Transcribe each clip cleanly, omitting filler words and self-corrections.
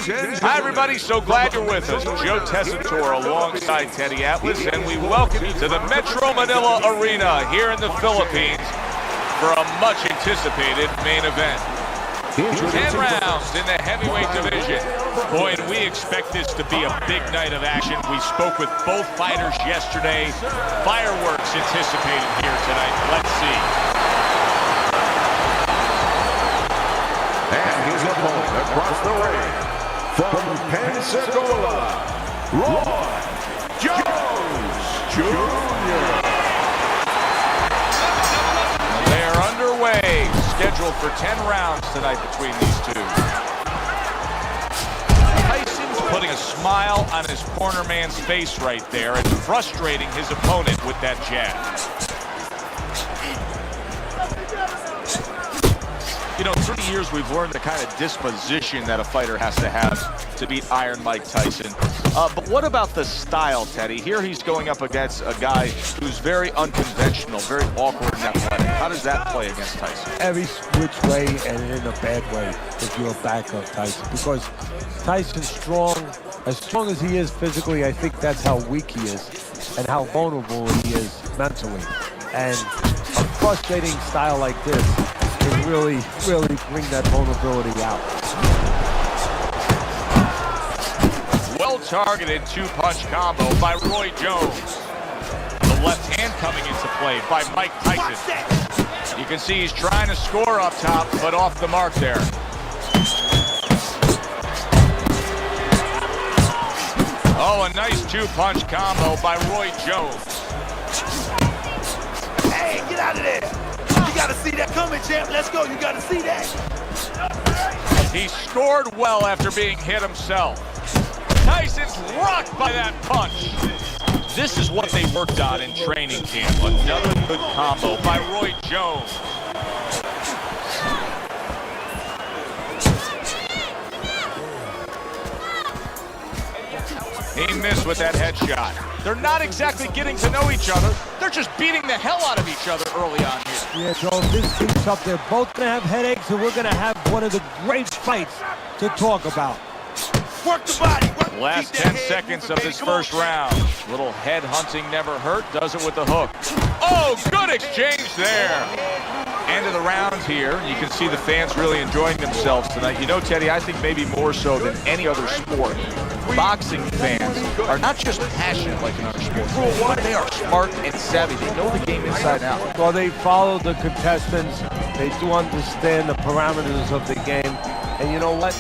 Hi, everybody. So glad you're with us. Joe Tessitore alongside Teddy Atlas, and we welcome you to the Metro Manila Arena here in the Philippines for a much-anticipated main event. 10 rounds in the heavyweight division. Boy, and we expect this to be a big night of action. We spoke with both fighters yesterday. Fireworks anticipated here tonight. Let's see. And his opponent across the ring, from Pensacola, Roy Jones Jr. They're underway, scheduled for 10 rounds tonight between these two. Tyson's putting a smile on his corner man's face right there and frustrating his opponent with that jab. You know, through the years, we've learned the kind of disposition that a fighter has to have to beat Iron Mike Tyson. But what about the style, Teddy? Here he's going up against a guy who's very unconventional, very awkward and athletic. How does that play against Tyson? Every which way and in a bad way if you're a back of Tyson. Because Tyson's strong. As strong as he is physically, I think that's how weak he is and how vulnerable he is mentally. And a frustrating style like this can really bring that vulnerability out. Well-targeted two-punch combo by Roy Jones. The left hand coming into play by Mike Tyson. You can see he's trying to score up top, but off the mark there. Oh, a nice two-punch combo by Roy Jones. Hey, get out of there! You gotta see that coming, champ. Let's go. You gotta see that. He scored well after being hit himself. Tyson's rocked by that punch. This is what they worked on in training camp. Another good combo by Roy Jones. He missed with that headshot. They're not exactly getting to know each other. They're just beating the hell out of each other early on here. Yeah, Joe, this keeps up, they're both going to have headaches, and we're going to have one of the great fights to talk about. Work the body. Last 10 seconds of this first round. Little head hunting never hurt. Does it with the hook. Oh, good exchange there. End of the round here. You can see the fans really enjoying themselves tonight. You know, Teddy, I think maybe more so than any other sport, boxing fans are not just passionate like in other sports, but they are smart and savvy. They know the game inside out. Well, they follow the contestants. They do understand the parameters of the game. And you know what?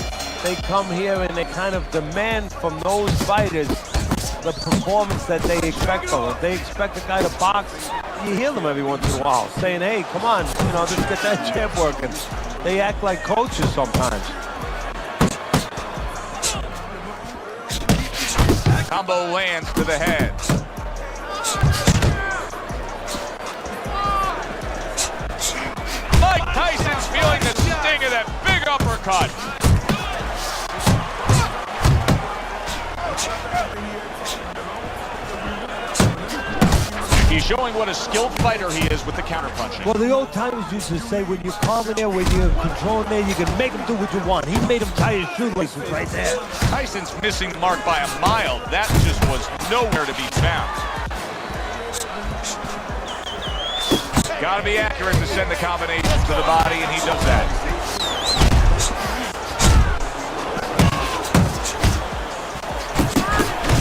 They come here and they kind of demand from those fighters the performance that they expect from them. If they expect a guy to box, you hear them every once in a while saying, hey, come on, you know, just get that jab working. They act like coaches sometimes. Combo lands to the head. Mike Tyson's feeling the sting of that big uppercut. He's showing what a skilled fighter he is with the counterpunching. Well, the old timers used to say, when you're calm in there, when you're controlling there, you can make him do what you want. He made him tie his shoelaces right there. Tyson's missing the mark by a mile. That just was nowhere to be found. Got to be accurate to send the combination to the body, and he does that.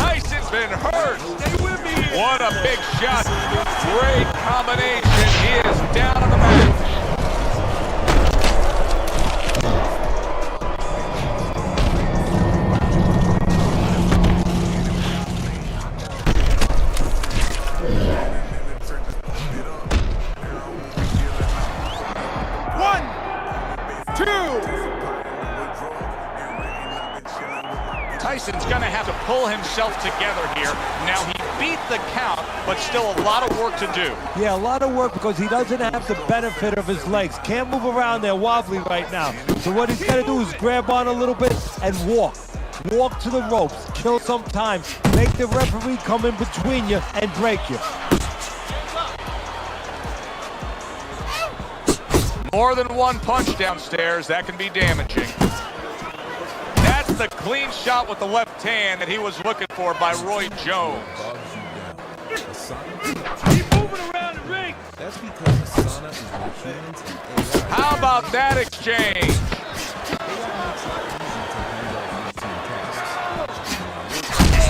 Tyson's been hurt. Stay with me. What a big shot. Great combination. He is down on the mat. Tyson's going to have to pull himself together here. Now, he beat the count, but still a lot of work to do. Yeah, a lot of work because he doesn't have the benefit of his legs. Can't move around there wobbly right now. So what he's got to do is grab on a little bit and walk. Walk to the ropes. Kill some time. Make the referee come in between you and break you. More than one punch downstairs. That can be damaging. That's That's the clean shot with the left hand that he was looking for by Roy Jones. Keep moving around the ring. That's because Asana is where humans and AI. How about that exchange?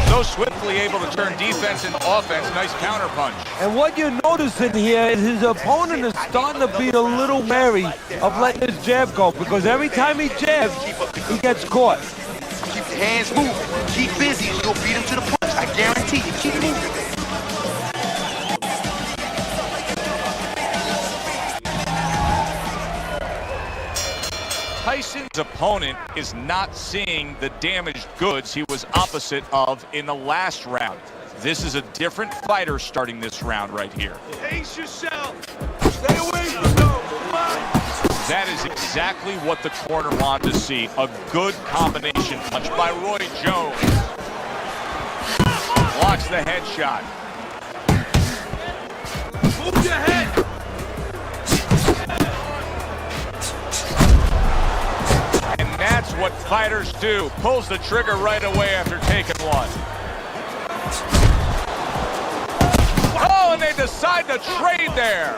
So swiftly able to turn defense into offense. Nice counterpunch. And what you're noticing here is his opponent is starting to be a little wary of letting his jab go, because every time he jabs, he gets caught. Keep the hands moving. Keep busy and you'll beat him to the punch. I guarantee you. Keep moving. Tyson's opponent is not seeing the damaged goods he was opposite of in the last round. This is a different fighter starting this round right here. Pace yourself. Stay away from him. Come on. That is exactly what the corner wanted to see. A good combination punch by Roy Jones. Blocks the headshot. Move your head. That's what fighters do. Pulls the trigger right away after taking one. Oh, and they decide to trade there.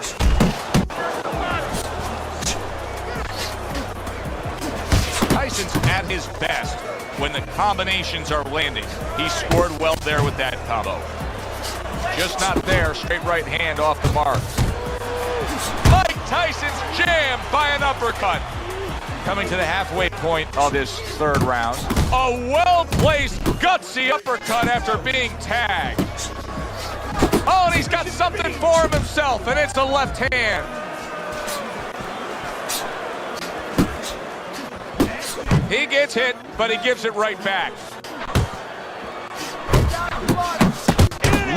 Tyson's at his best when the combinations are landing. He scored well there with that combo. Just not there. Straight right hand off the mark. Mike Tyson's jammed by an uppercut. Coming to the halfway point of this third round. A well-placed, gutsy uppercut after being tagged. Oh, and he's got something for him himself, and it's a left hand. He gets hit, but he gives it right back.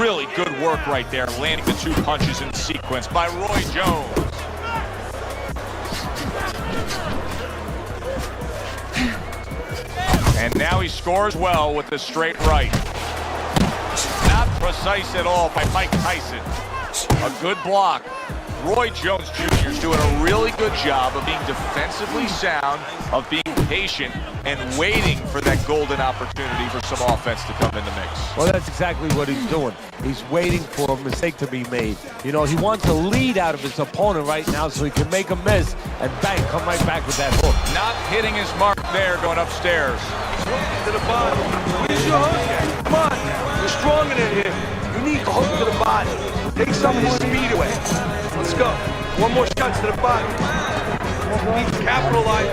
Really good work right there, landing the two punches in sequence by Roy Jones. And now he scores well with the straight right. Not precise at all by Mike Tyson. A good block. Roy Jones Jr. is doing a really good job of being defensively sound, of being patient, and waiting for that golden opportunity for some offense to come in the mix. Well, that's exactly what he's doing. He's waiting for a mistake to be made. You know, he wants a lead out of his opponent right now so he can make a miss and bang, come right back with that hook. Not hitting his mark there, going upstairs. To the body. Where's your hook? Come on. You're stronger than him. You need the hook to the body. Take some of his speed away. Let's go. One more shot to the body. You need to capitalize.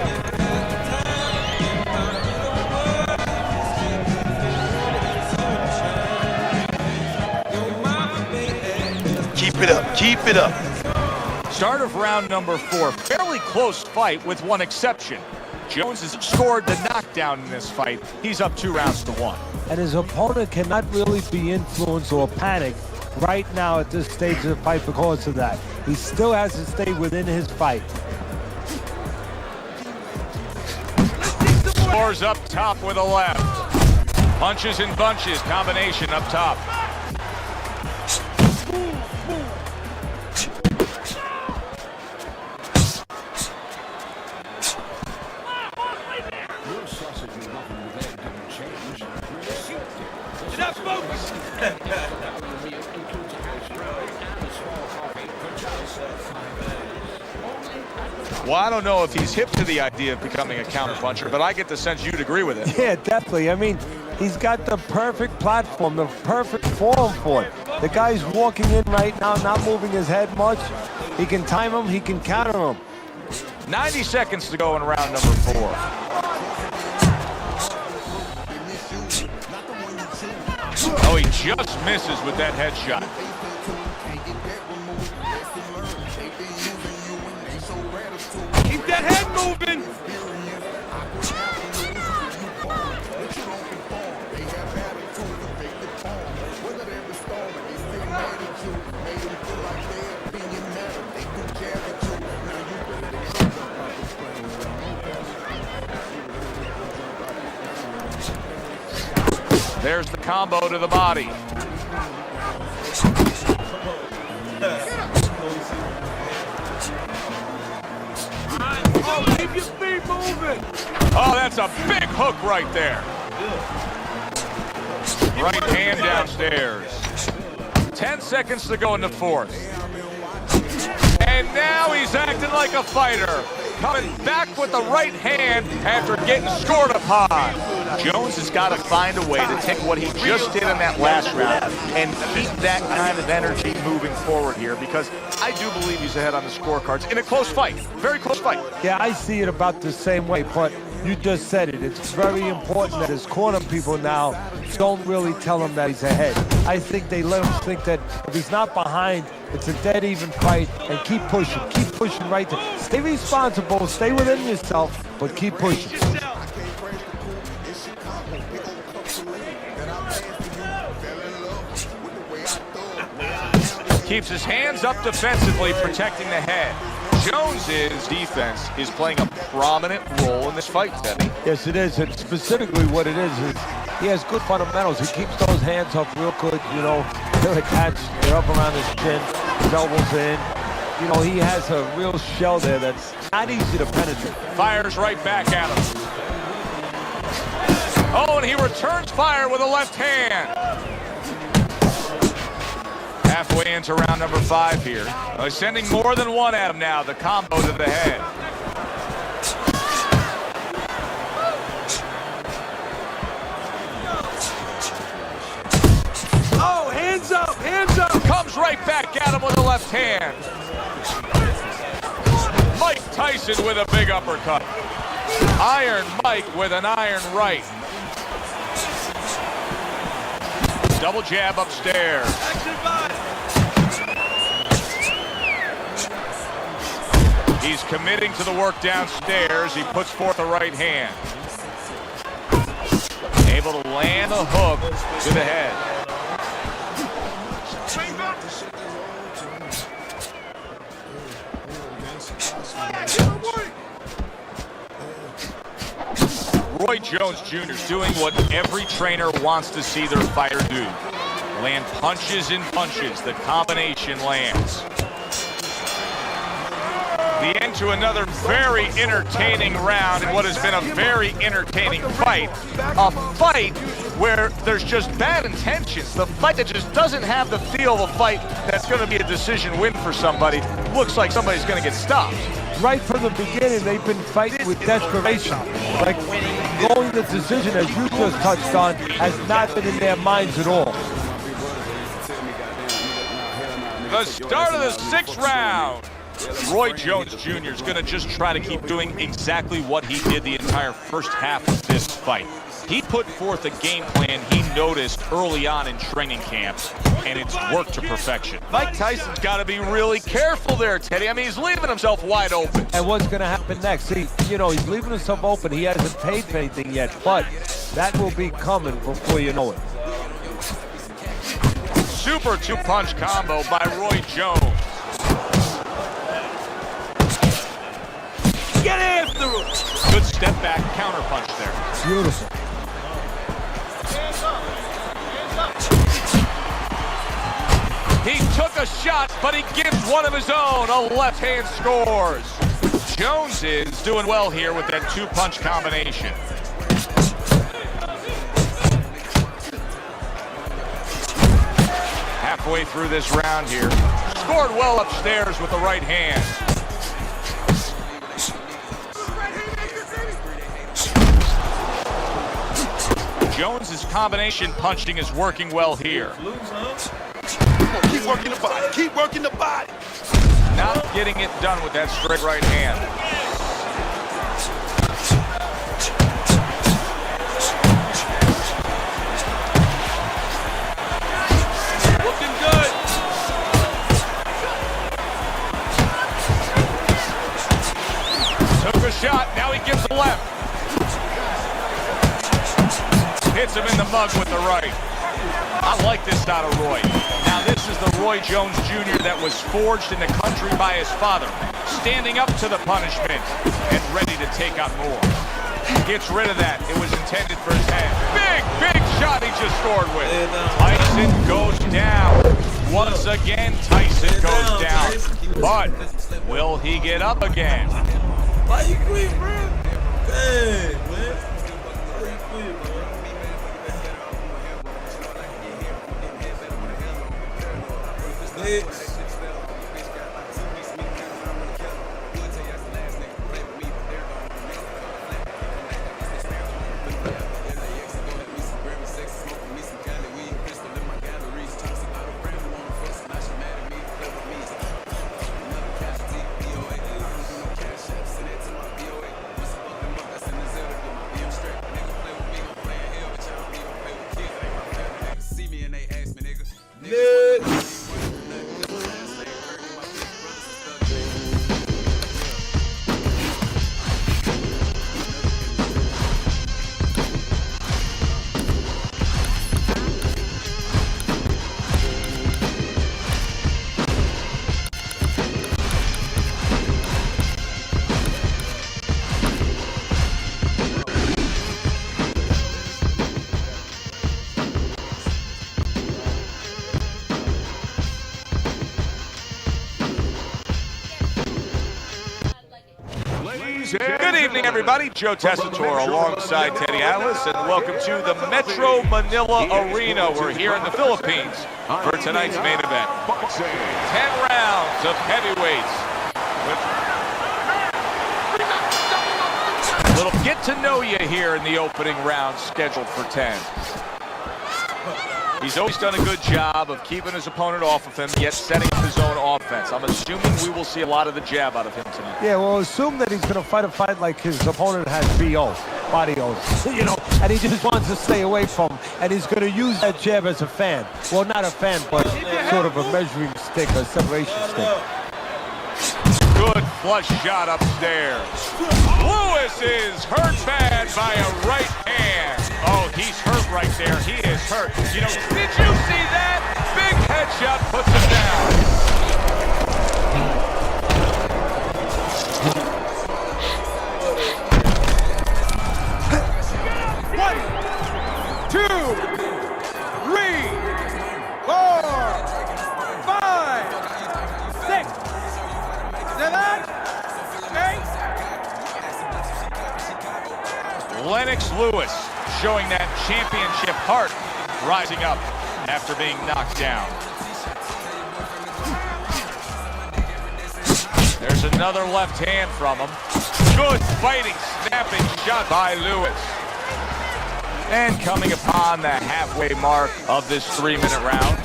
Keep it up. Keep it up. Start of round number 4. Fairly close fight with one exception. Jones has scored the knockdown in this fight. He's up 2 rounds to 1. And his opponent cannot really be influenced or panic right now at this stage of the fight because of that. He still has to stay within his fight. Scores up top with a left. Punches and bunches, combination up top. You're not focused. Well, I don't know if he's hip to the idea of becoming a counterpuncher, but I get the sense you'd agree with it. Yeah, definitely. I mean, he's got the perfect platform, the perfect form for it. The guy's walking in right now, not moving his head much. He can time him, he can counter him. 90 seconds to go in round number 4. Oh, he just misses with that headshot. Keep that head moving. There's the combo to the body. Oh, keep your feet moving. Oh, that's a big hook right there. Right hand downstairs. 10 seconds to go in the fourth. And now he's acting like a fighter. Coming back with the right hand after getting scored upon. Jones has got to find a way to take what he just did in that last round and keep that kind of energy moving forward here, because I do believe he's ahead on the scorecards in a close fight. Very close fight. Yeah, I see it about the same way, but you just said it. It's very important that his corner people now don't really tell him that he's ahead. I think they let him think that if he's not behind, it's a dead even fight, and keep pushing right there. Stay responsible, stay within yourself, but keep pushing. Keeps his hands up defensively, protecting the head. Jones's defense is playing a prominent role in this fight, Teddy. Yes, it is, and specifically what it is he has good fundamentals. He keeps those hands up real good, you know. They're attached, they're up around his chin, his elbows in. You know, he has a real shell there that's not easy to penetrate. Fires right back at him. Oh, and he returns fire with a left hand. Halfway into round number 5 here. He's sending more than one at him now. The combo to the head. Oh, hands up, hands up. Comes right back at him with a left hand. Mike Tyson with a big uppercut. Iron Mike with an iron right. Double jab upstairs. He's committing to the work downstairs. He puts forth a right hand. Able to land a hook to the head. Roy Jones Jr. is doing what every trainer wants to see their fighter do. Land punches and punches. The combination lands. The end to another very entertaining round in what has been a very entertaining fight. A fight where there's just bad intentions. The fight that just doesn't have the feel of a fight that's going to be a decision win for somebody. Looks like somebody's going to get stopped. Right from the beginning, they've been fighting with desperation. Like, going the decision, as you just touched on, has not been in their minds at all. The start of the 6th round. Roy Jones Jr. is going to just try to keep doing exactly what he did the entire first half of this fight. He put forth a game plan he noticed early on in training camps, and it's worked to perfection. Mike Tyson's got to be really careful there, Teddy. I mean, he's leaving himself wide open. And what's going to happen next? See, you know, he's leaving himself open. He hasn't paid for anything yet, but that will be coming before you know it. Super 2-punch combo by Roy Jones. Get after him. Good step back counter punch there. Beautiful. He took a shot, but he gives one of his own. A left hand scores. Jones is doing well here with that 2-punch combination. Halfway through this round here. Scored well upstairs with the right hand. Jones's combination punching is working well here. Keep working the body. Keep working the body. Not getting it done with that straight right hand. Looking good. Took a shot. Now he gives the left. Hits him in the mug with the right. I like this out of Roy. Now this is the Roy Jones Jr. that was forged in the country by his father, standing up to the punishment and ready to take on more. Gets rid of that. It was intended for his head. Big shot he just scored with. Tyson goes down. Once again, Tyson goes down. But will he get up again? Why you quit, bro? Hey. Good evening, everybody. Joe Tessitore alongside Teddy Atlas, and welcome to the Metro Manila Arena. We're here in the Philippines for tonight's main event. 10 rounds of heavyweights. A little get to know you here in the opening round, scheduled for 10. He's always done a good job of keeping his opponent off of him, yet setting up his own offense. I'm assuming we will see a lot of the jab out of him tonight. Yeah, well, assume that he's going to fight a fight like his opponent has BO, body O's, and he just wants to stay away from him, and he's going to use that jab as a fan. Well, not a fan, but sort of a measuring stick, a separation stick. Good flush shot upstairs. Lewis is hurt bad by a right hand. Oh, he's hurt right there. He is hurt. Did you see that? Big headshot puts him down. One, 2, 3, 4, 5, 6, 7, 8. Lennox Lewis showing that championship heart, rising up after being knocked down. There's another left hand from him. Good fighting, snapping shot by Lewis. And coming upon the halfway mark of this 3-minute round.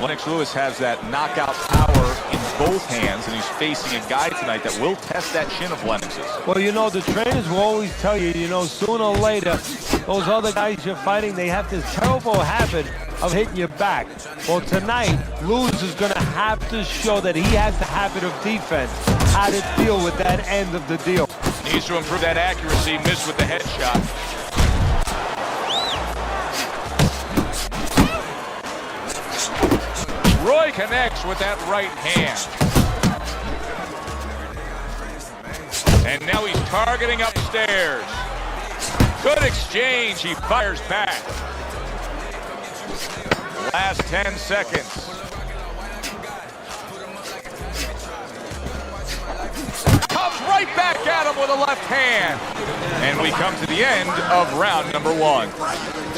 Lennox Lewis has that knockout power in both hands, and he's facing a guy tonight that will test that chin of Lennox's. Well, the trainers will always tell you, sooner or later, those other guys you're fighting, they have this terrible habit of hitting your back. Well, tonight, Lewis is going to have to show that he has the habit of defense, how to deal with that end of the deal. Needs to improve that accuracy, missed with the headshot. Roy connects with that right hand. And now he's targeting upstairs. Good exchange, he fires back. Last 10 seconds. Comes right back at him with a left hand. And we come to the end of round number 1.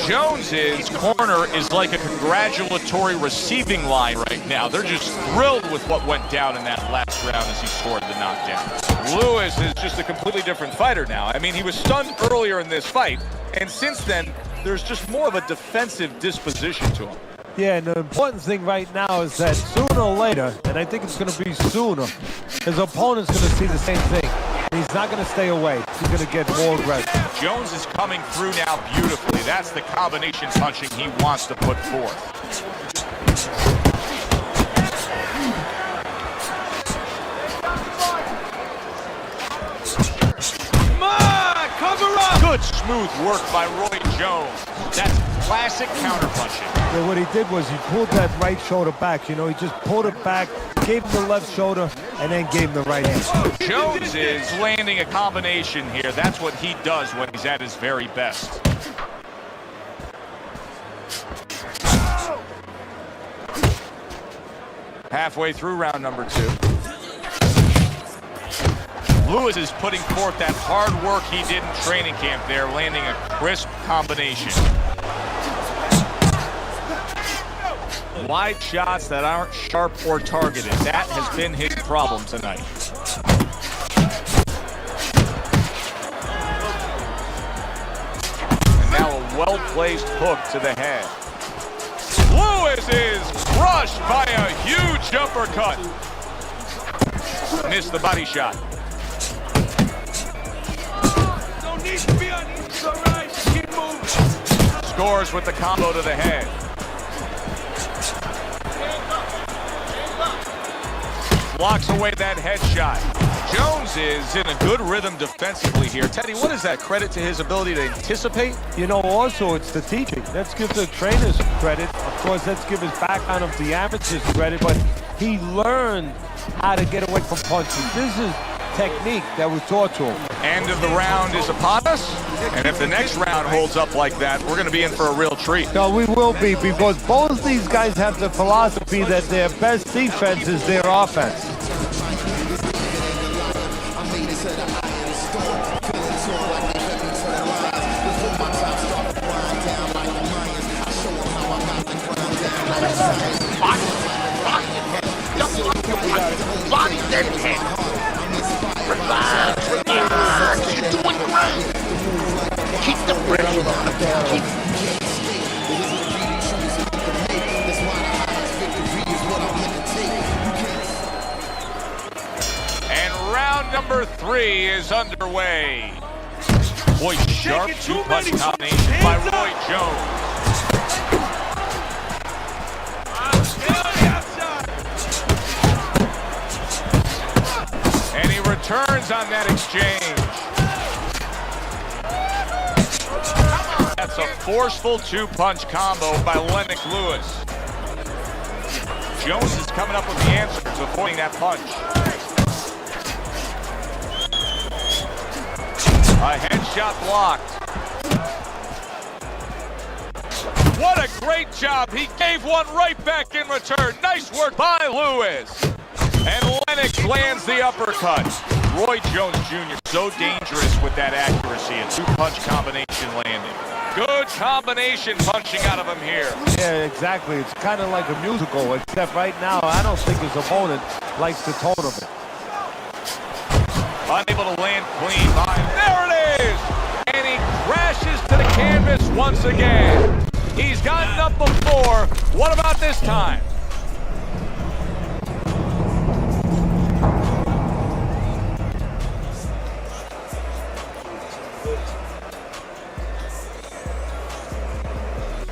Jones's corner is like a congratulatory receiving line right now. They're just thrilled with what went down in that last round as he scored the knockdown. Lewis is just a completely different fighter now. I mean, he was stunned earlier in this fight, and since then, there's just more of a defensive disposition to him. Yeah, and the important thing right now is that sooner or later, and I think it's going to be sooner, his opponent's going to see the same thing. And he's not going to stay away. He's going to get more aggressive. Jones is coming through now beautifully. That's the combination punching he wants to put forth. Come on, cover up! Good smooth work by Roy Jones. That's classic counterpunching. Yeah, what he did was he pulled that right shoulder back. He just pulled it back, gave him the left shoulder, and then gave him the right hand. Jones is landing a combination here. That's what he does when he's at his very best. Halfway through round number 2. Lewis is putting forth that hard work he did in training camp there, landing a crisp combination. Wide shots that aren't sharp or targeted. That has been his problem tonight. And now a well-placed hook to the head. Lewis is crushed by a huge uppercut. Missed the body shot. Don't need to be on it. It's all right. Keep moving. Scores with the combo to the head. Blocks away that headshot. Jones is in a good rhythm defensively here. Teddy, what is that? Credit to his ability to anticipate? Also, it's the teaching. Let's give the trainers credit. Of course, let's give his background of the amateurs credit, but he learned how to get away from punches. This is technique that was taught to him. End of the round is upon us, and if the next round holds up like that, we're going to be in for a real treat. No, we will be, because both these guys have the philosophy that their best defense is their offense. Body then hit. Relax, relax. You're doing great. Keep the pressure on. Keep. And round number 3 is underway. Boy, sharp two-punch combination by Roy Jones. And he returns on that exchange. That's a forceful two-punch combo by Lennox Lewis. Jones is coming up with the answers, avoiding that punch. A headshot blocked. What a great job. He gave one right back in return. Nice work by Lewis. And Lennox lands the uppercut. Roy Jones Jr. so dangerous with that accuracy. A two-punch combination landing. Good combination punching out of him here. Yeah, exactly. It's kind of like a musical, except right now, I don't think his opponent likes the tone of it. Unable to land clean. There it is! And he crashes to the canvas once again. He's gotten up before. What about this time?